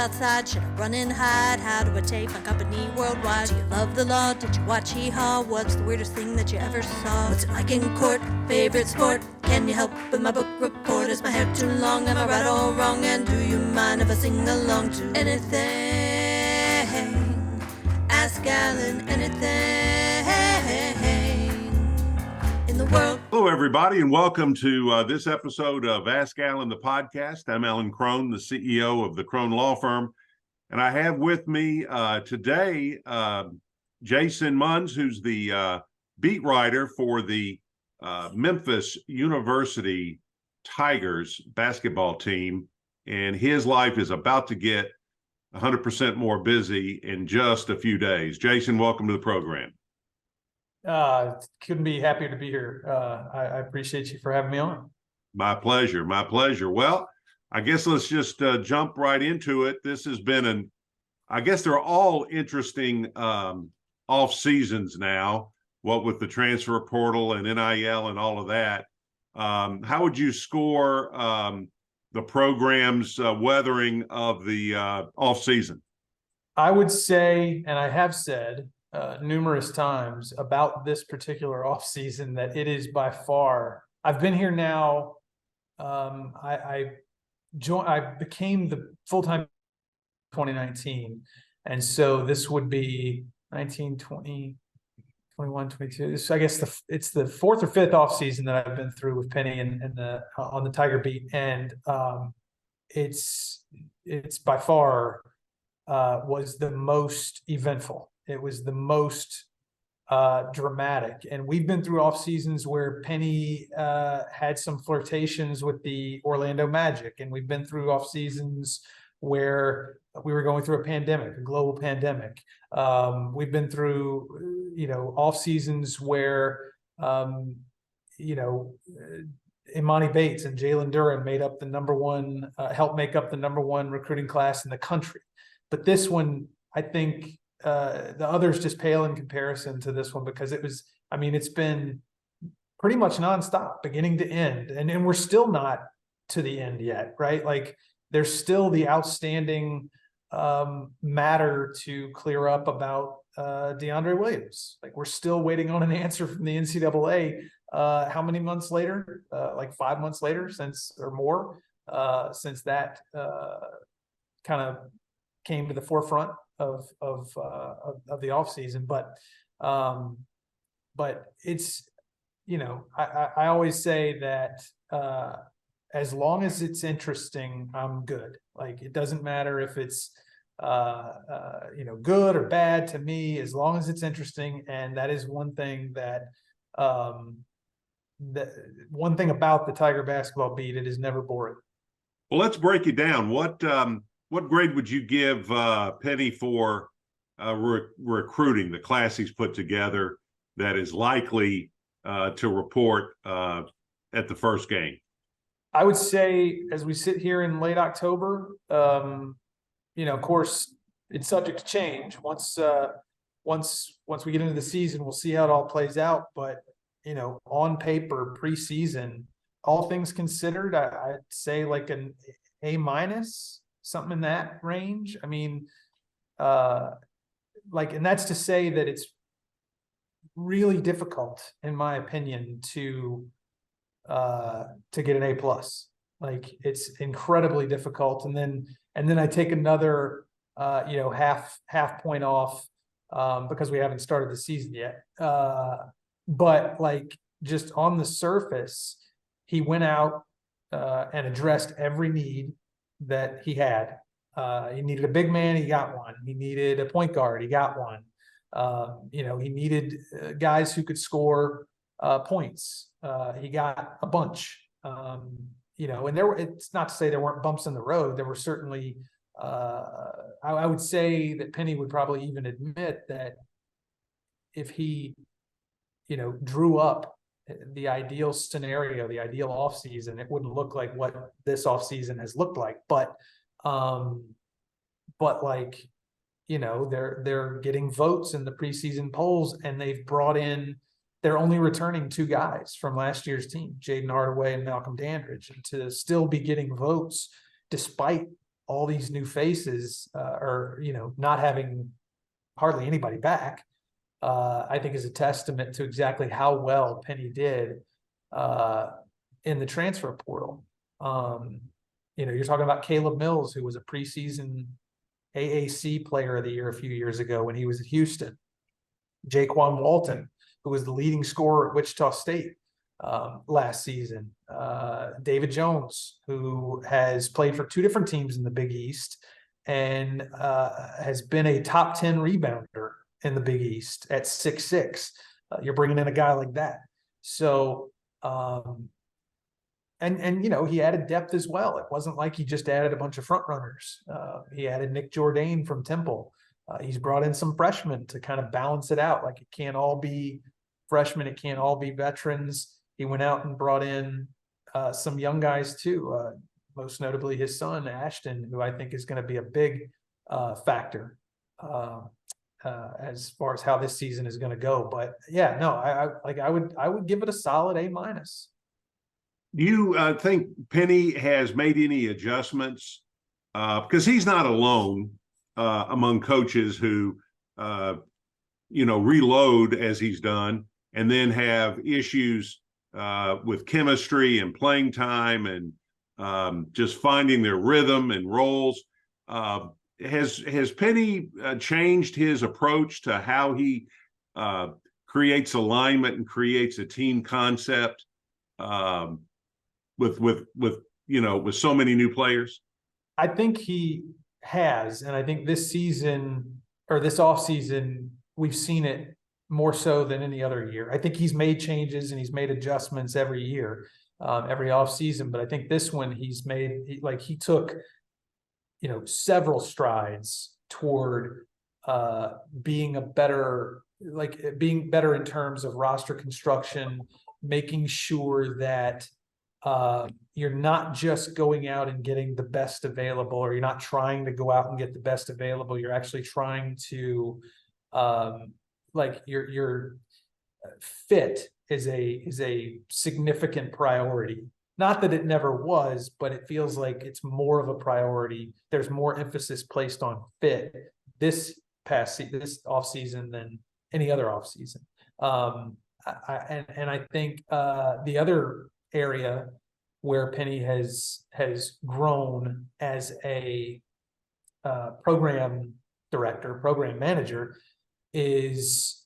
outside? Should I run and hide? How do I take my company worldwide? Do you love the law? Did you watch Hee-Haw? What's the weirdest thing that you ever saw? What's it like in court? Favorite sport? Can you help with my book report? Is my hair too long? Am I right or wrong? And do you mind if I sing along to anything? Ask Alan anything in the world. Hello, everybody, and welcome to this episode of Ask Alan, the podcast. I'm Alan Crone, the CEO of the Crone Law Firm, and I have with me today Jason Munz, who's the beat writer for the Memphis University Tigers basketball team, and his life is about to get 100% more busy in just a few days. Jason, welcome to the program. Couldn't be happier to be here. I appreciate you for having me on. My pleasure. My pleasure. Well, I guess let's just jump right into it. This has been I guess they're all interesting off seasons now, what with the transfer portal and NIL and all of that. How would you score the program's weathering of the off season? I would say, and I have said numerous times about this particular off season, that it is by far. I've been here now. I became the full-time 2019, and so this would be 19, 20, 21, 22. So I guess it's the fourth or fifth off season that I've been through with Penny and on the Tiger beat, and it's by far was the most eventful. It was the most dramatic, and we've been through off seasons where Penny had some flirtations with the Orlando Magic, and we've been through off seasons where we were going through a global pandemic. We've been through, off seasons where, Imani Bates and Jalen Duren helped make up the number one recruiting class in the country. But this one, I think, the others just pale in comparison to this one, because it's been pretty much nonstop, beginning to end, and we're still not to the end yet, right? Like, there's still the outstanding matter to clear up about DeAndre Williams. Like, we're still waiting on an answer from the NCAA. How many months later? Like 5 months later, since that kind of came to the forefront of the off season. But it's, I always say that as long as it's interesting, I'm good. Like, it doesn't matter if it's good or bad to me, as long as it's interesting. And that is one thing one thing about the Tiger basketball beat: it is never boring. Well, let's break it down. What grade would you give Penny for recruiting, the class he's put together that is likely to report at the first game? I would say, as we sit here in late October, of course, it's subject to change. Once we get into the season, we'll see how it all plays out. But, on paper, preseason, all things considered, I'd say like an A-, something in that range. And that's to say that it's really difficult, in my opinion, to get an A+. Like, it's incredibly difficult. And then I take another half point off because we haven't started the season yet. But like, just on the surface, he went out and addressed every need that he had. He needed a big man, he got one. He needed a point guard, he got one. He needed guys who could score points. He got a bunch. And it's not to say there weren't bumps in the road. There were certainly. I would say that Penny would probably even admit that if he, drew up the ideal scenario, the ideal offseason, it wouldn't look like what this offseason has looked like. But like, they're getting votes in the preseason polls, and they've brought in they're only returning two guys from last year's team, Jaden Hardaway and Malcolm Dandridge, and to still be getting votes despite all these new faces, or, not having hardly anybody back, I think is a testament to exactly how well Penny did in the transfer portal. You're talking about Caleb Mills, who was a preseason AAC player of the year a few years ago when he was at Houston. Jaquan Walton, who was the leading scorer at Wichita State last season. David Jones, who has played for 2 different teams in the Big East and has been a top 10 rebounder in the Big East at 6'6". You're bringing in a guy like that. So, he added depth as well. It wasn't like he just added a bunch of front runners. He added Nick Jourdain from Temple. He's brought in some freshmen to kind of balance it out. Like, it can't all be freshmen. It can't all be veterans. He went out and brought in some young guys too. Most notably his son, Ashton, who I think is going to be a big factor as far as how this season is going to go. But yeah, no, I would give it a solid A-. Do you think Penny has made any adjustments? Because he's not alone among coaches who, reload as he's done and then have issues with chemistry and playing time and just finding their rhythm and roles. Has Penny changed his approach to how he creates alignment and creates a team concept with so many new players? I think he has, and I think this season or this offseason, we've seen it more so than any other year. I think he's made changes and he's made adjustments every year, every offseason. But I think this one he took, several strides toward being better in terms of roster construction, making sure that you're not just going out and getting the best available, or you're not trying to go out and get the best available. You're actually trying to your fit is a significant priority. Not that it never was, but it feels like it's more of a priority. There's more emphasis placed on fit this offseason than any other offseason. I think the other area where Penny has grown as a program director, program manager, is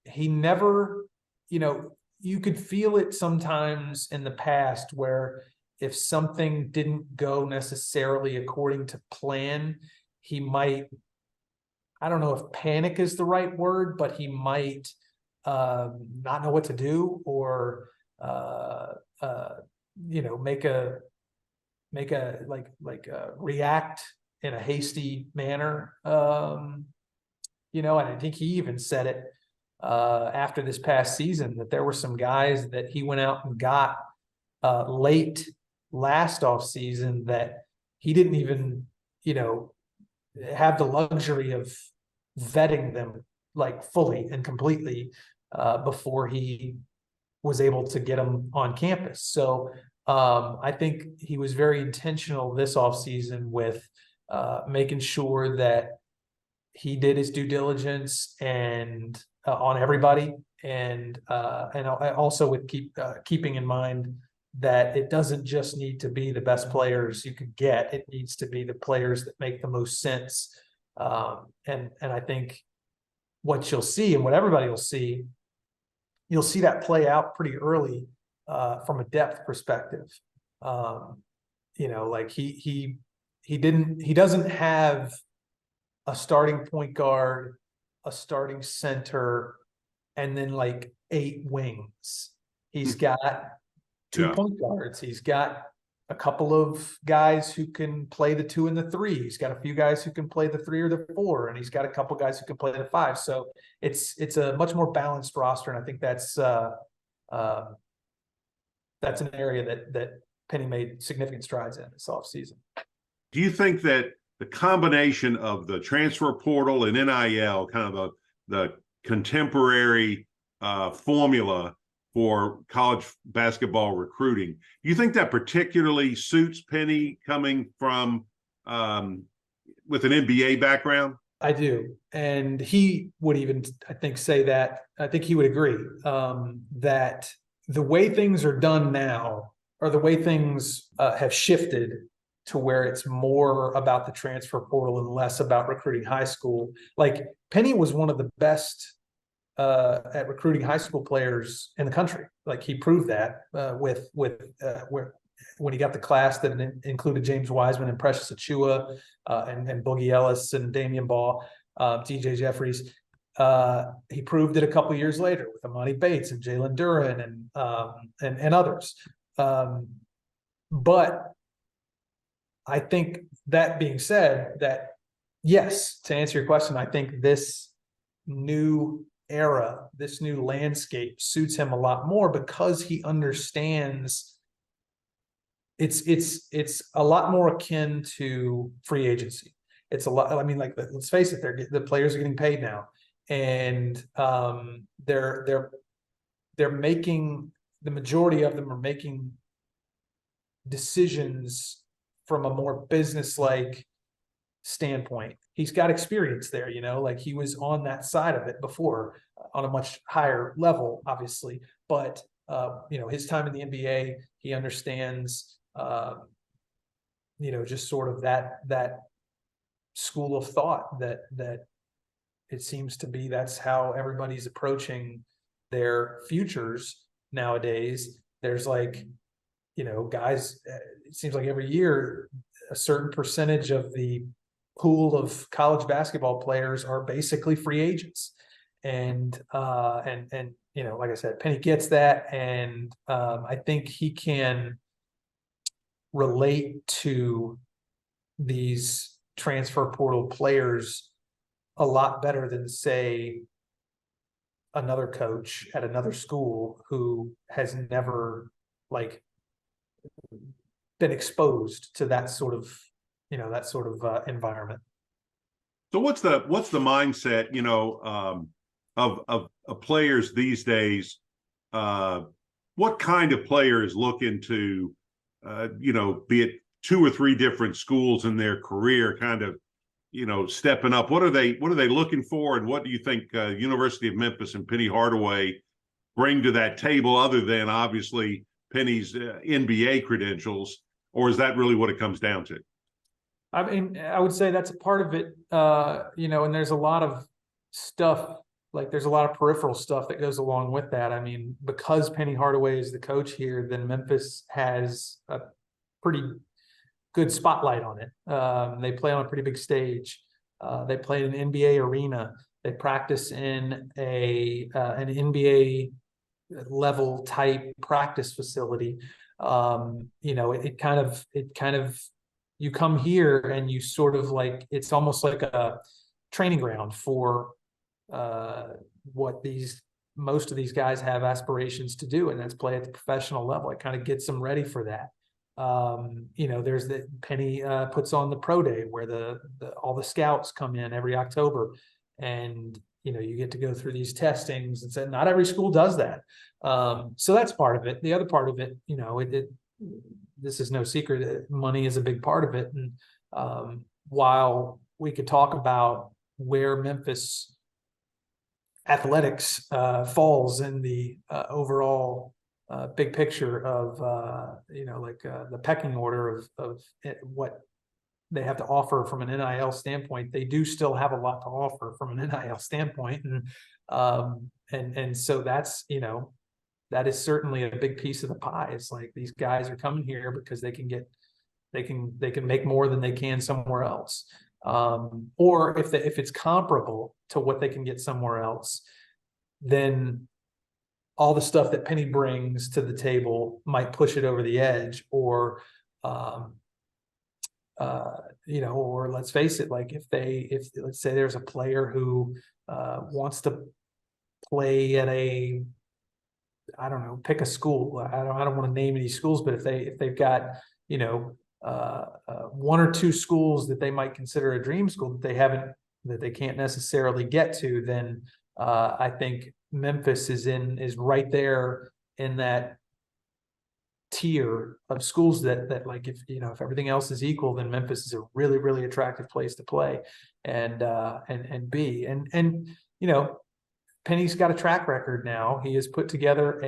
he never, you could feel it sometimes in the past where if something didn't go necessarily according to plan, he might, I don't know if panic is the right word, but he might not know what to do, or react in a hasty manner. And I think he even said it after this past season, that there were some guys that he went out and got late last off season that he didn't even, have the luxury of vetting them fully and completely before he was able to get them on campus. So I think he was very intentional this offseason with making sure that he did his due diligence and on everybody, and also with keeping in mind that it doesn't just need to be the best players you could get; it needs to be the players that make the most sense. And I think what you'll see, and what everybody will see, you'll see that play out pretty early from a depth perspective. He doesn't have a starting point guard, a starting center, and then 8 wings. He's got 2 point guards. He's got a couple of guys who can play the 2 and the 3. He's got a few guys who can play the 3 or the 4, and he's got a couple guys who can play the 5. So it's a much more balanced roster, and I think that's an area that Penny made significant strides in this offseason. Do you think that the combination of the transfer portal and NIL, kind of the contemporary formula for college basketball recruiting, do you think that particularly suits Penny, coming from with an NBA background? I do. And he would even, I think, say that, I think he would agree, that the way things are done now, or the way things have shifted to where it's more about the transfer portal and less about recruiting high school. Like Penny was one of the best at recruiting high school players in the country. Like he proved that when he got the class that included James Wiseman and Precious Achua, and Boogie Ellis and Damian Ball, DJ Jeffries. He proved it a couple years later with Amani Bates and Jalen Duran and others. But I think, that being said, that yes, to answer your question, I think this new era, this new landscape suits him a lot more because he understands it's a lot more akin to free agency. It's a lot. I mean, like, let's face it, the players are getting paid now, and they're making, the majority of them are making decisions from a more business-like standpoint. He's got experience there, like he was on that side of it before, on a much higher level, obviously. But his time in the NBA, he understands. Just sort of that school of thought that it seems to be, that's how everybody's approaching their futures nowadays. There's guys, it seems like every year a certain percentage of the pool of college basketball players are basically free agents. And like I said, Penny gets that. And I think he can relate to these transfer portal players a lot better than, say, another coach at another school who has never been exposed to that sort of environment. So what's the mindset of players these days? What kind of player is looking to be it 2 or 3 different schools in their career, kind of, stepping up? What are they looking for? And what do you think University of Memphis and Penny Hardaway bring to that table, other than obviously Penny's NBA credentials? Or is that really what it comes down to? I mean, I would say that's a part of it, and there's a lot of stuff, there's a lot of peripheral stuff that goes along with that. I mean, because Penny Hardaway is the coach here, then Memphis has a pretty good spotlight on it. They play on a pretty big stage. They play in an NBA arena. They practice in an NBA level type practice facility. It kind of, you come here and you sort of it's almost like a training ground for what most of these guys have aspirations to do, and that's play at the professional level. It kind of gets them ready for that. There's the Penny puts on the pro day where all the scouts come in every October, and you get to go through these testings, and so not every school does that. So that's part of it. The other part of it, this is no secret, money is a big part of it. And while we could talk about where Memphis athletics falls in the overall big picture of the pecking order of what they have to offer from an NIL standpoint, they do still have a lot to offer from an NIL standpoint. And so that's, that is certainly a big piece of the pie. It's like these guys are coming here because they can make more than they can somewhere else. Or if it's comparable to what they can get somewhere else, then all the stuff that Penny brings to the table might push it over the edge. Or or let's face it, if let's say there's a player who wants to play at pick a school. I don't want to name any schools, but if they've got, 1 or 2 schools that they might consider a dream school that they can't necessarily get to, then I think Memphis is right there in that tier of schools that like, if everything else is equal, then Memphis is a really, really attractive place to play and be. And Penny's got a track record now. He has put together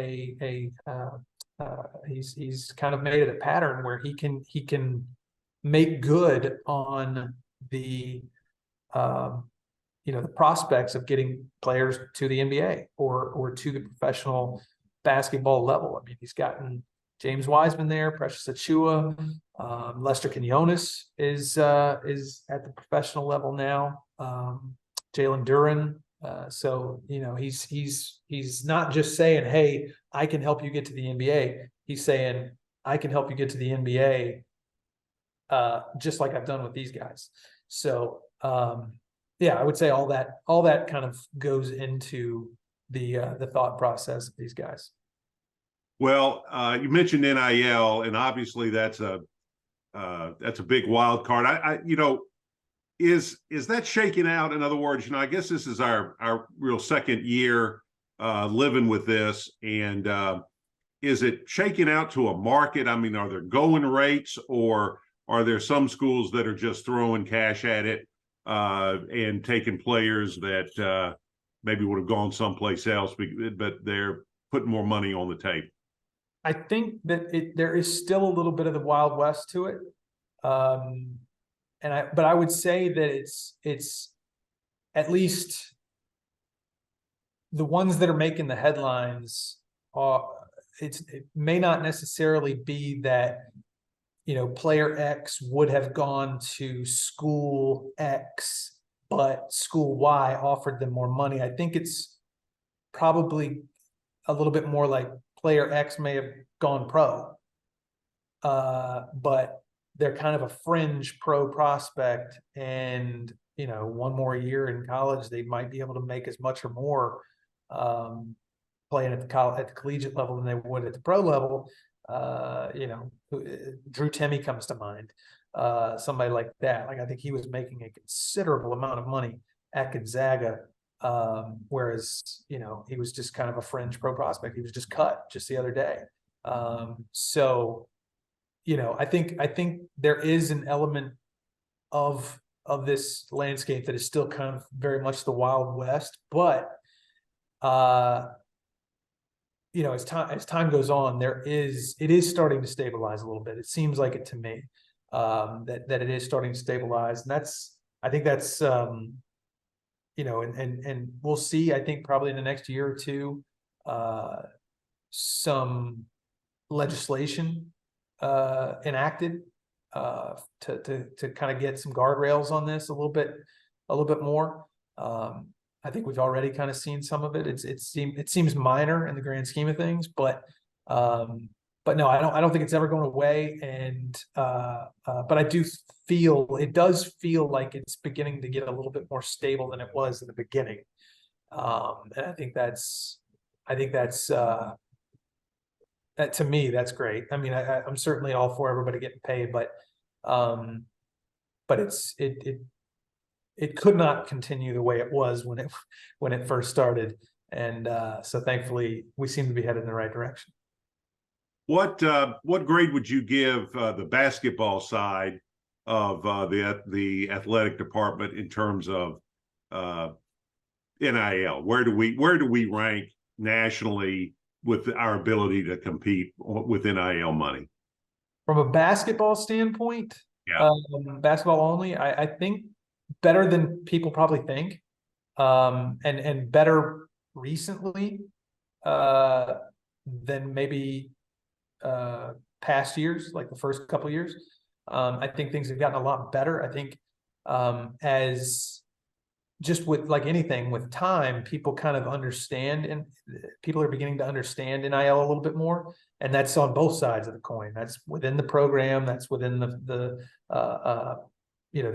he's kind of made it a pattern where he can make good on the the prospects of getting players to the NBA or to the professional basketball level. I mean, he's gotten James Wiseman there, Precious Achiuwa, Lester Quinones is at the professional level now. Jalen Duren. So he's not just saying, "Hey, I can help you get to the NBA." He's saying, "I can help you get to the NBA, just like I've done with these guys." So I would say all that kind of goes into the thought process of these guys. Well, you mentioned NIL, and obviously that's a big wild card. Is that shaking out? In other words, I guess this is our real second year living with this, and is it shaking out to a market? I mean, are there going rates, or are there some schools that are just throwing cash at it and taking players that maybe would have gone someplace else, but they're putting more money on the table? I think that there is still a little bit of the Wild West to it. But I would say that it's at least the ones that are making the headlines it may not necessarily be that, player X would have gone to school X, but school Y offered them more money. I think it's probably a little bit more like player X may have gone pro, but they're kind of a fringe pro prospect, and one more year in college, they might be able to make as much or more playing at the collegiate level than they would at the pro level. Drew Timme comes to mind, somebody like that. Like, I think he was making a considerable amount of money at Gonzaga, whereas he was just kind of a fringe pro prospect. He was just cut just the other day. So I think there is an element of this landscape that is still kind of very much the Wild West, but as time goes on, it is starting to stabilize a little bit. It seems like it to me, that it is starting to stabilize, and I think that's and we'll see. I think probably in the next year or two, some legislation enacted to kind of get some guardrails on this a little bit more. I think we've already kind of seen some of it. It seems minor in the grand scheme of things, but no, I don't think it's ever going away. And but I do feel it does feel like it's beginning to get a little bit more stable than it was in the beginning. And I think that's that, to me, that's great. I mean, I'm certainly all for everybody getting paid, but it could not continue the way it was when it first started, and so thankfully we seem to be headed in the right direction. What grade would you give the basketball side of the athletic department in terms of NIL? Where do we rank nationally with our ability to compete with NIL money? From a basketball standpoint, yeah, basketball only, I think better than people probably think, and better recently than maybe past years, like the first couple of years. I think things have gotten a lot better. I think as just with like anything with time, people kind of understand, and people are beginning to understand NIL a little bit more. And that's on both sides of the coin. That's within the program. That's within the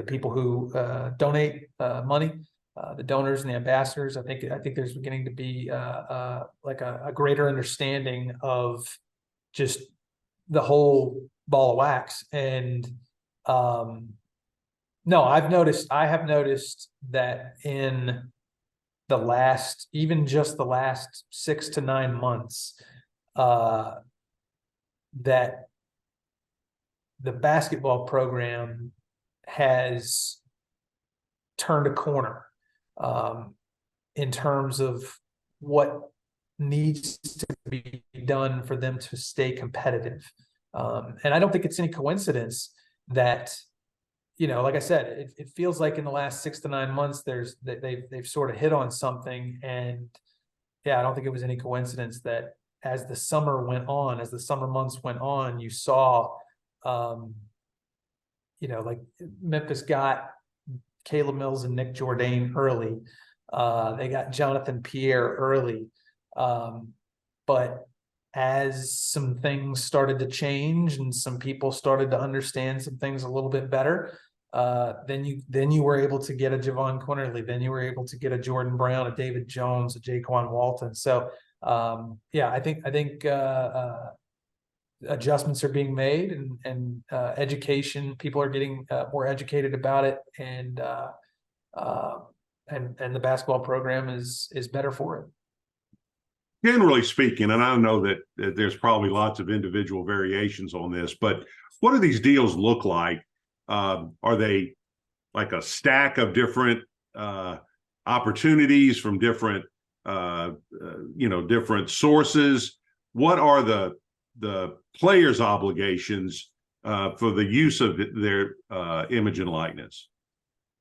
people who donate money, the donors and the ambassadors. I think there's beginning to be like a greater understanding of just the whole ball of wax. And no, I have noticed that in the last 6 to 9 months, that the basketball program has turned a corner in terms of what needs to be done for them to stay competitive. And I don't think it's any coincidence that, like I said, it feels like in the last 6 to 9 months, they've sort of hit on something. And yeah, I don't think it was any coincidence that as the summer months went on, you saw, like Memphis got Caleb Mills and Nick Jourdain early. They got Jonathan Pierre early. But as some things started to change and some people started to understand some things a little bit better, then you were able to get a Javon Quinterly, then you were able to get a Jordan Brown, a David Jones, a Jaquan Walton. So I think adjustments are being made, and education, people are getting more educated about it, and the basketball program is better for it. Generally speaking, and I know that there's probably lots of individual variations on this, but what do these deals look like? Are they like a stack of different opportunities from different different sources? What are the players' obligations for the use of their image and likeness?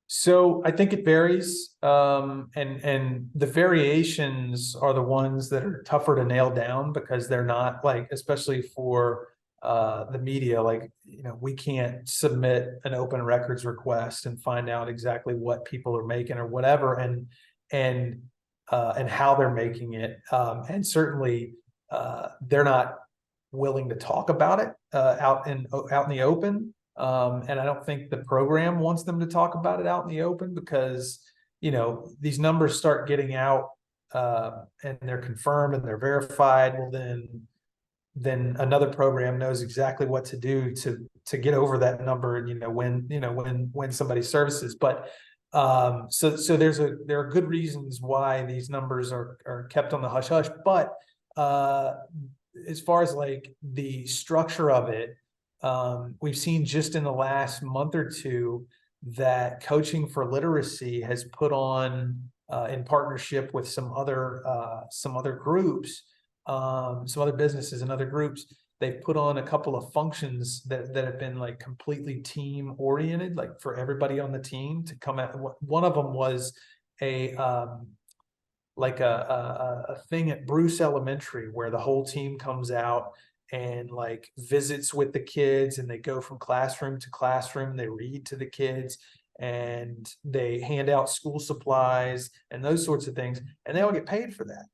So I think it varies, and the variations are the ones that are tougher to nail down, because they're not, like, especially for the media, like, we can't submit an open records request and find out exactly what people are making or whatever, and how they're making it, and certainly they're not willing to talk about it out in the open. And I don't think the program wants them to talk about it out in the open, because, these numbers start getting out and they're confirmed and they're verified. Well, then another program knows exactly what to do to get over that number, and when somebody's services. But so there are good reasons why these numbers are kept on the hush hush. But as far as like the structure of it, we've seen just in the last month or two that Coaching for Literacy has put on, in partnership with some other groups, some other businesses and other groups, they've put on a couple of functions that have been like completely team oriented, like for everybody on the team to come out. One of them was a thing at Bruce Elementary where the whole team comes out and like visits with the kids, and they go from classroom to classroom, they read to the kids, and they hand out school supplies and those sorts of things, and they all get paid for that.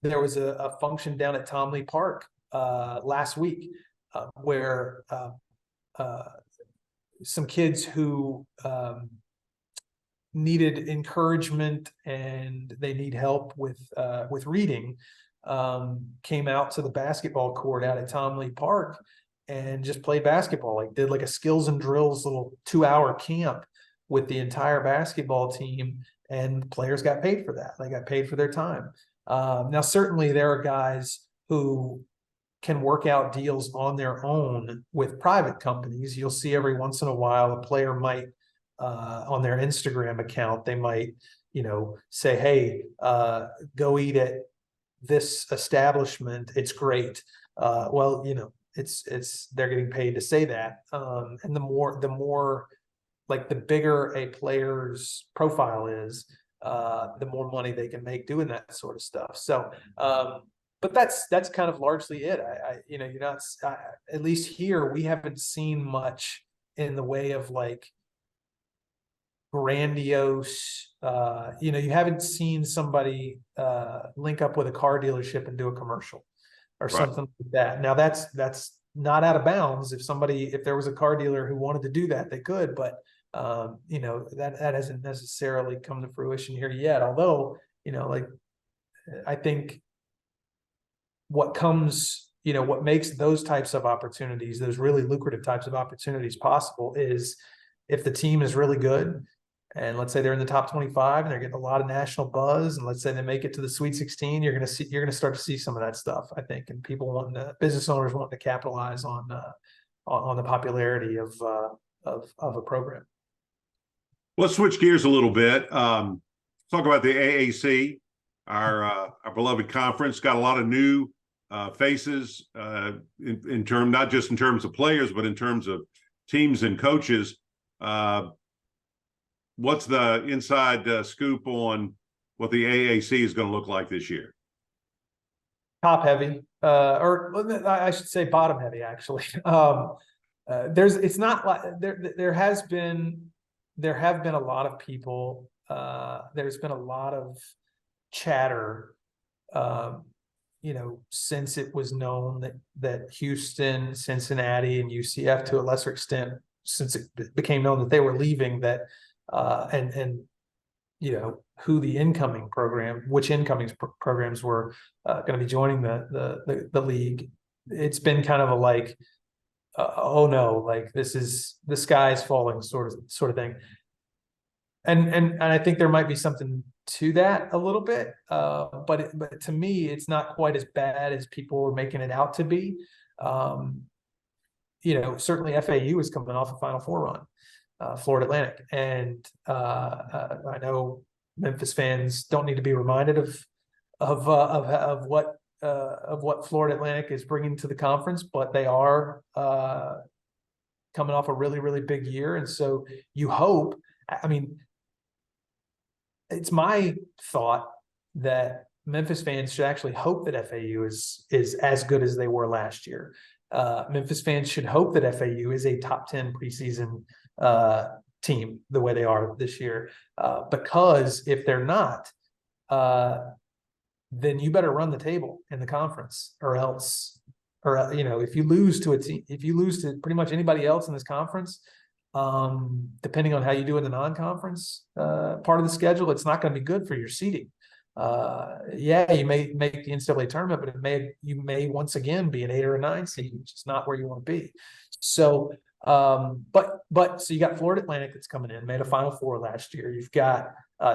There was a function down at Tom Lee Park last week where some kids who needed encouragement and they need help with reading came out to the basketball court out at Tom Lee Park and just played basketball, like did like a skills and drills little 2-hour camp with the entire basketball team, and players got paid for that. They got paid for their time. Now, certainly there are guys who can work out deals on their own with private companies. You'll see every once in a while a player might on their Instagram account, they might, say, hey, go eat at this establishment, it's great. Well, it's they're getting paid to say that. And the more like the bigger a player's profile is, the more money they can make doing that sort of stuff. So but that's kind of largely it. You're not, at least here, we haven't seen much in the way of like grandiose, you haven't seen somebody link up with a car dealership and do a commercial or something like that. Now that's not out of bounds. If there was a car dealer who wanted to do that, they could, but that hasn't necessarily come to fruition here yet. Although, I think what makes those types of opportunities, those really lucrative types of opportunities possible, is if the team is really good and let's say they're in the top 25 and they're getting a lot of national buzz, and let's say they make it to the Sweet 16, you're going to start to see some of that stuff, I think, and business owners wanting to capitalize on the popularity of a program. Let's switch gears a little bit. Talk about the AAC, our beloved conference. Got a lot of new faces in term, not just in terms of players, but in terms of teams and coaches. What's the inside scoop on what the AAC is going to look like this year? Top heavy, or I should say bottom heavy, actually. It's not like there have been a lot of people. There's been a lot of chatter, since it was known that Houston, Cincinnati, and UCF, to a lesser extent, since it became known that they were leaving, that and who the which incoming programs were going to be joining the league. It's been kind of a like, oh no, like this is the sky is falling sort of thing. And I think there might be something to that a little bit, but to me, it's not quite as bad as people were making it out to be. Certainly FAU is coming off a Final Four run, Florida Atlantic, and I know Memphis fans don't need to be reminded of what Florida Atlantic is bringing to the conference, but they are coming off a really, really big year, and so you hope. I mean, it's my thought that Memphis fans should actually hope that FAU is as good as they were last year. Memphis fans should hope that FAU is a top 10 preseason team the way they are this year, because if they're not, then you better run the table in the conference, or else, if you lose to pretty much anybody else in this conference, depending on how you do in the non-conference part of the schedule, it's not going to be good for your seeding. You may make the NCAA tournament, but you may once again be an 8 or a 9 seed, which is not where you want to be. So, so you got Florida Atlantic that's coming in, made a Final Four last year. You've got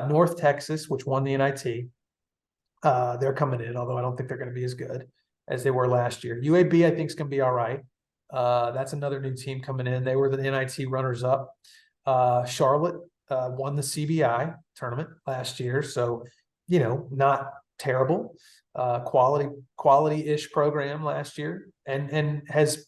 North Texas, which won the NIT. They're coming in, although I don't think they're going to be as good as they were last year. UAB, I think, is going to be all right. That's another new team coming in. They were the NIT runners-up. Charlotte won the CBI tournament last year, so not terrible. Quality-ish program last year, and has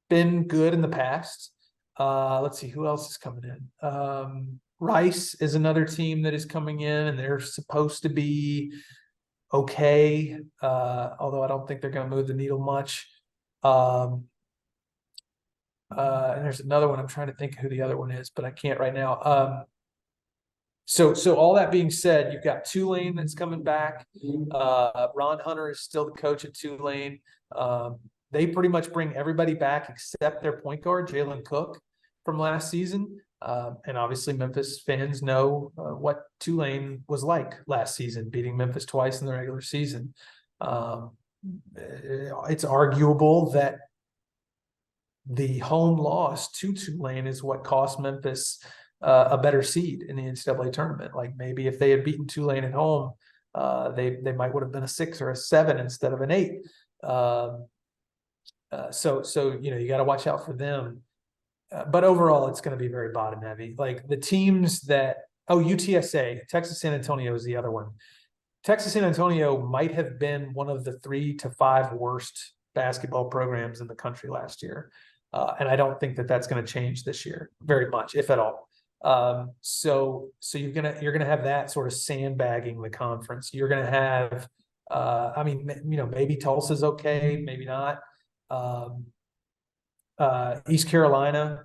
been good in the past. Let's see who else is coming in. Rice is another team that is coming in, and they're supposed to be okay, although I don't think they're going to move the needle much. And there's another one. I'm trying to think who the other one is, but I can't right now. So all that being said, you've got Tulane that's coming back. Ron Hunter is still the coach at Tulane. They pretty much bring everybody back except their point guard, Jalen Cook, from last season. And obviously Memphis fans know what Tulane was like last season, beating Memphis twice in the regular season. It's arguable that the home loss to Tulane is what cost Memphis a better seed in the NCAA tournament. Like maybe if they had beaten Tulane at home, they might would have been a 6 or a 7 instead of an 8. So you got to watch out for them. But overall, it's going to be very bottom heavy. Like the teams UTSA, Texas San Antonio is the other one. Texas San Antonio might have been one of the 3 to 5 worst basketball programs in the country last year. And I don't think that that's going to change this year very much, if at all. So you're gonna have that sort of sandbagging the conference. You're gonna have, maybe Tulsa's okay, maybe not. East Carolina,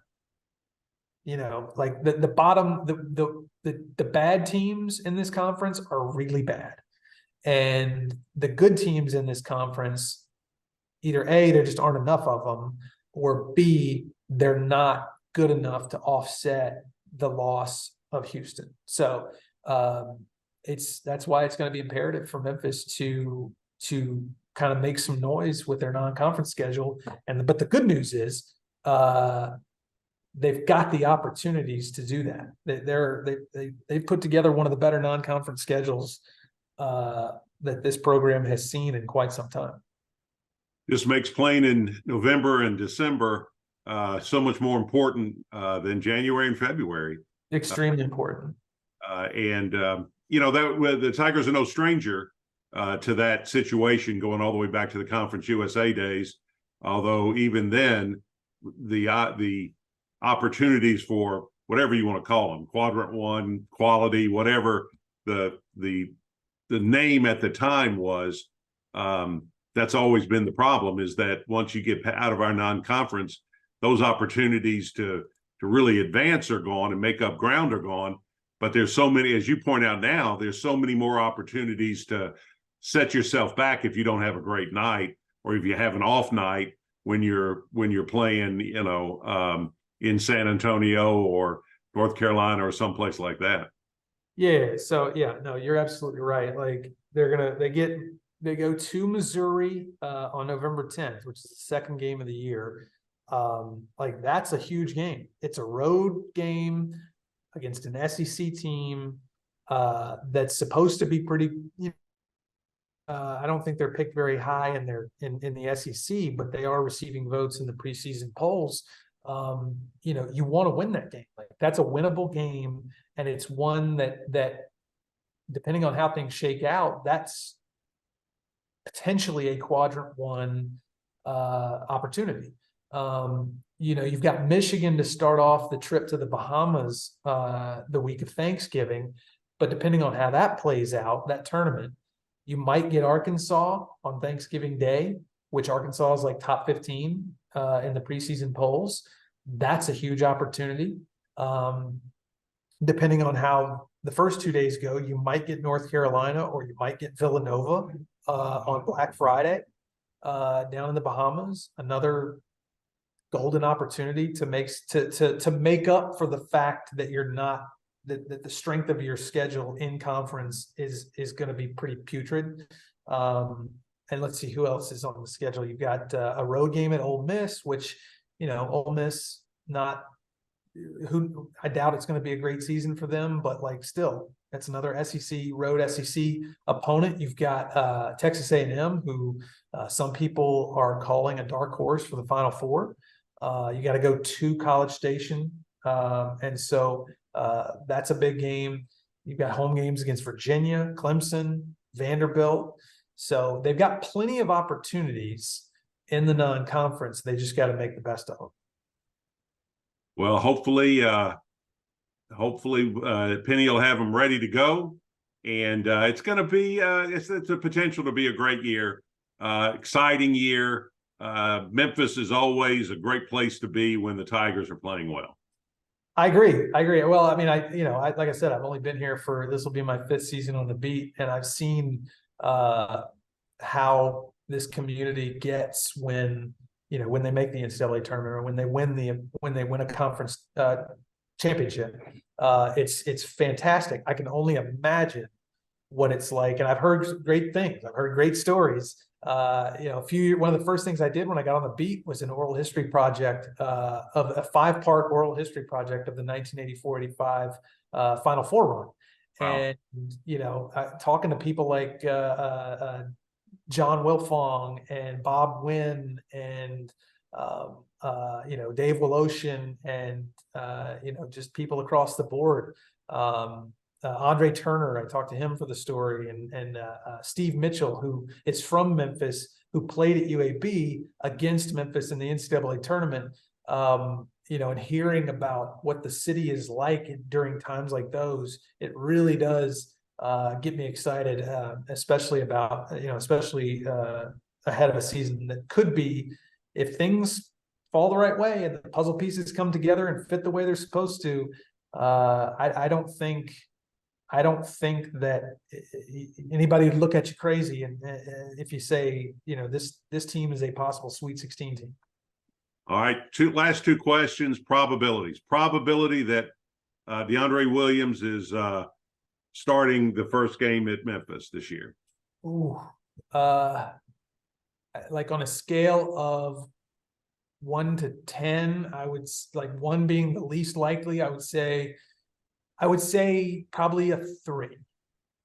like the bottom, the bad teams in this conference are really bad, and the good teams in this conference, either A, there just aren't enough of them, or B, they're not good enough to offset the loss of Houston. So that's why it's going to be imperative for Memphis to kind of make some noise with their non-conference schedule. But the good news is they've got the opportunities to do that. They've put together one of the better non-conference schedules that this program has seen in quite some time. This makes playing in November and December so much more important than January and February. Extremely important. The Tigers are no stranger to that situation, going all the way back to the Conference USA days. Although even then, the opportunities for whatever you want to call them, quadrant one, quality, whatever the name at the time was, that's always been the problem, is that once you get out of our non-conference, those opportunities to really advance are gone and make up ground are gone. But there's so many, as you point out now, there's so many more opportunities to set yourself back if you don't have a great night, or if you have an off night when you're playing, in San Antonio or North Carolina or someplace like that. Yeah. So yeah, no, you're absolutely right. Like they go to Missouri on November 10th, which is the second game of the year. Like that's a huge game. It's a road game against an SEC team that's supposed to be pretty. I don't think they're picked very high in the SEC, but they are receiving votes in the preseason polls. You want to win that game. Like that's a winnable game, and it's one that depending on how things shake out, that's potentially a quadrant one opportunity. You've got Michigan to start off the trip to the Bahamas the week of Thanksgiving, but depending on how that plays out, that tournament, you might get Arkansas on Thanksgiving Day, which Arkansas is like top 15 in the preseason polls. That's a huge opportunity. Depending on how the first 2 days go, you might get North Carolina or you might get Villanova on Black Friday down in the Bahamas. Another golden opportunity to make up for the fact that you're not that the strength of your schedule in conference is going to be pretty putrid. And let's see who else is on the schedule. You've got a road game at Ole Miss, which Ole Miss who I doubt it's going to be a great season for them, but like still, that's another road SEC opponent. You've got Texas A&M, who some people are calling a dark horse for the Final Four. You got to go to College Station, and so that's a big game. You've got home games against Virginia, Clemson, Vanderbilt. So they've got plenty of opportunities in the non-conference. They just got to make the best of them. Well, hopefully Penny will have them ready to go, and it's going to be it's a potential to be a great year, exciting year. Memphis is always a great place to be when the Tigers are playing well. I agree. Well, I mean, like I said, I've only been here this will be my 5th season on the beat, and I've seen how this community gets when they make the NCAA tournament or when they win a conference championship. It's fantastic. I can only imagine what it's like, and I've heard great things. I've heard great stories. One of the first things I did when I got on the beat was an oral history project of a 5-part oral history project of the 1984-85 Final Four run. Wow. And, talking to people like John Wilfong and Bob Wynn and, Dave Woloshin and, just people across the board. Andre Turner, I talked to him for the story, and Steve Mitchell, who is from Memphis, who played at UAB against Memphis in the NCAA tournament, and hearing about what the city is like during times like those, it really does get me excited, especially ahead of a season that could be, if things fall the right way and the puzzle pieces come together and fit the way they're supposed to. I don't think that anybody would look at you crazy and if you say, this team is a possible Sweet 16 team. All right, last two questions. Probability that DeAndre Williams is starting the first game at Memphis this year. Ooh, like on a scale of 1 to 10, I would like 1 being the least likely. I would say probably a 3.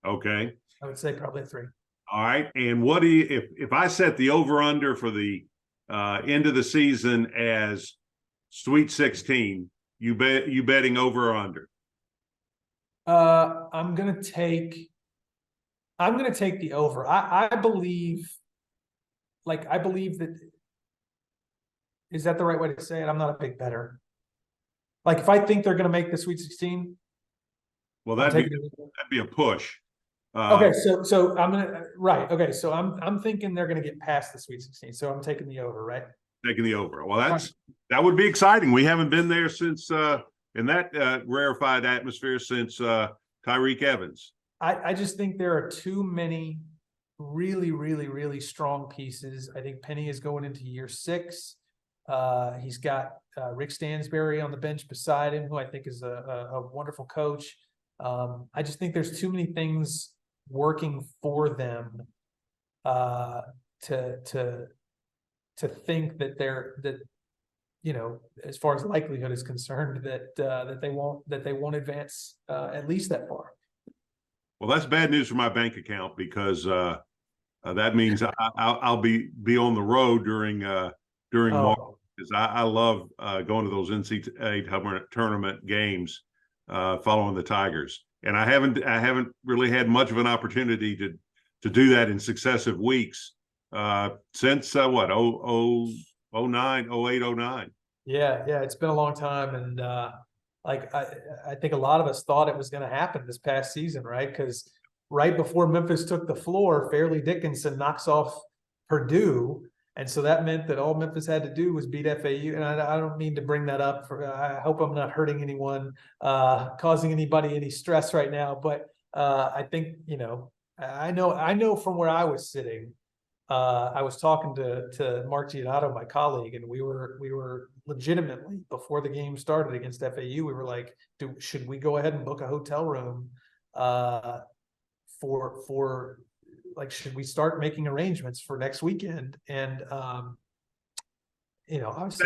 Okay. I would say probably a 3. All right. And what do you, if I set the over under for the end of the season as Sweet 16, you betting over or under? I'm gonna take the over. I believe that, is that the right way to say it? I'm not a big bettor. Like, if I think they're gonna make the Sweet 16, well, that'd be a push. Okay, so I'm gonna okay. So I'm thinking they're gonna get past the Sweet 16. So I'm taking the over, right? Taking the over. Well, that would be exciting. We haven't been there since in that rarefied atmosphere since Tyreek Evans. I just think there are too many really, really, really strong pieces. I think Penny is going into year 6. He's got Rick Stansberry on the bench beside him, who I think is a wonderful coach. I just think there's too many things working for them to think that as far as likelihood is concerned, that they won't advance at least that far. Well, that's bad news for my bank account, because that means I'll be on the road during March, because I love going to those NCAA tournament games, following the Tigers. And I haven't really had much of an opportunity to do that in successive weeks since 08, 09. Yeah, it's been a long time, and I think a lot of us thought it was going to happen this past season, right? Because right before Memphis took the floor, Fairleigh Dickinson knocks off Purdue. And so that meant that all Memphis had to do was beat FAU. And I don't mean to bring that up. I hope I'm not hurting anyone, causing anybody any stress right now. But I think, I know from where I was sitting, I was talking to Mark Giannotto, my colleague, and we were legitimately, before the game started against FAU, we were like, should we go ahead and book a hotel room for like, should we start making arrangements for next weekend? And obviously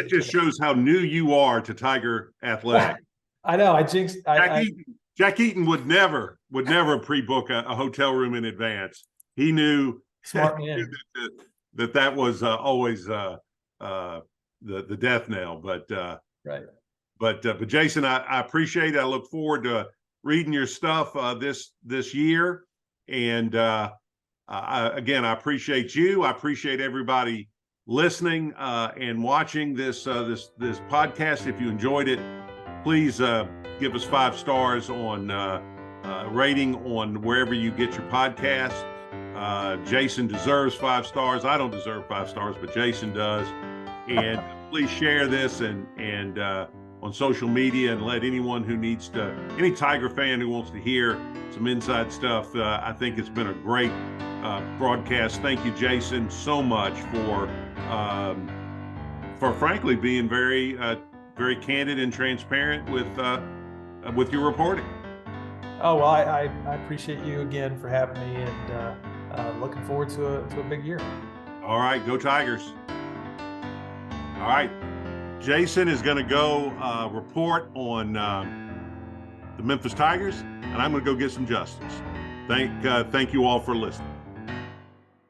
that just shows how new you are to Tiger athletics. I know, I jinxed. Jack Eaton would never pre-book a hotel room in advance. He knew, smart man, that was always the death knell. But right. But Jason, I appreciate it. I look forward to reading your stuff this year. And again, I appreciate you. I appreciate everybody listening and watching this podcast. If you enjoyed it, please give us 5 stars on rating on wherever you get your podcast. Jason deserves 5 stars. I don't deserve 5 stars, but Jason does. And please share this and on social media, and let anyone who needs to, any Tiger fan who wants to hear some inside stuff. I think it's been a great broadcast. Thank you, Jason, so much for frankly being very very candid and transparent with your reporting. Oh, well, I appreciate you again for having me, and looking forward to a big year. All right, go Tigers. All right, Jason is going to go report on the Memphis Tigers, and I'm going to go get some justice. Thank you all for listening.